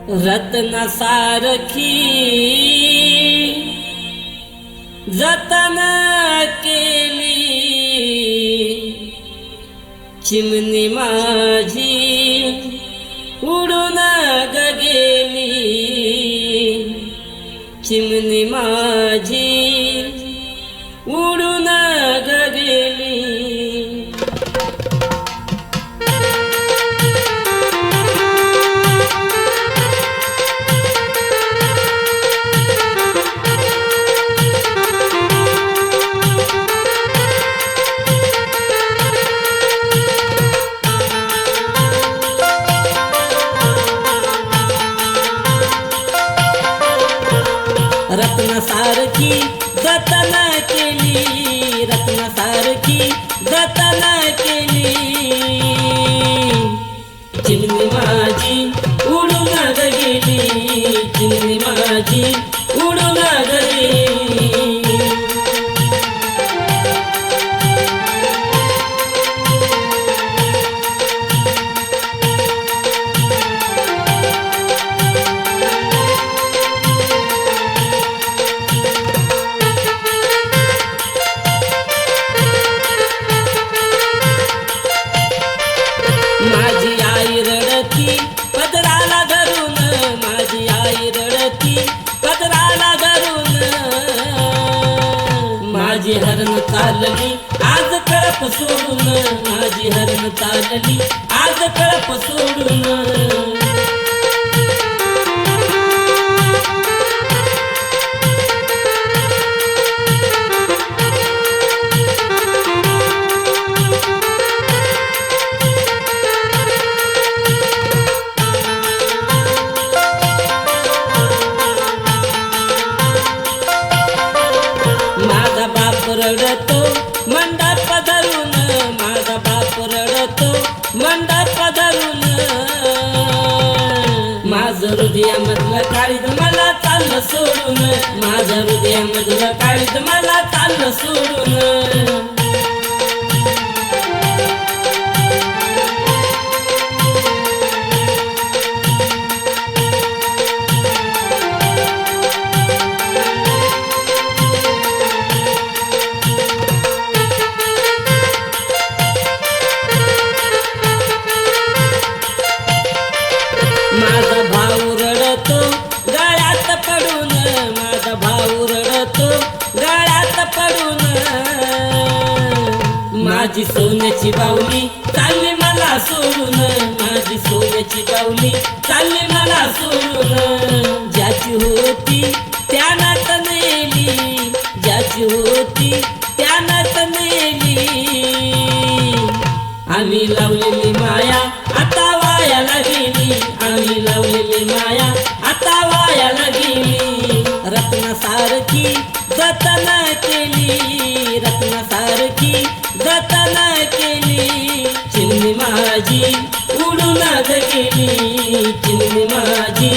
रत्न सारखी जतन केली, चिमणी माझी उडून गेली, चिमणी माझी उडून गेली। रत्न सारखी जतन केली, रत्न सारखी जतन केली, चिमणी माझी उडून गेली, चिमणी माझी उडून गेली। माझी आई रडती पदराला धरून, माझी आई रडती पदराला धरून, माझी हरण चालली आज कळप सोडून, माझी हरण चालली आज कळप सोडून। माझा बाप रडतो मंडप धरून, माझा बाप रडतो मंडप धरून, माझं हृदयामधलं काळीज मला चाललं सोडून, माझं हृदयामधलं काळीज मला चाललं सोडून। माझा भाऊ रडतो गळ्यात पडून, माझा भाऊ रडतो गळ्यात पडून, माझी सोन्याची बाहुली चालली मला सोडून, माझी सोन्याची बाहुली चालली मला सोडून। ज्याची होती त्यानात नेली, ज्याची होती त्यानात नेली, आम्ही लावलेली माया आता वायाला गेली, आम्ही लावलेली माया आता वायाला गेली। रत्न सारखी जतन केली, रत्न सारखी जतन केली, चिमणी माझी उडून गेली, चिमणी माझी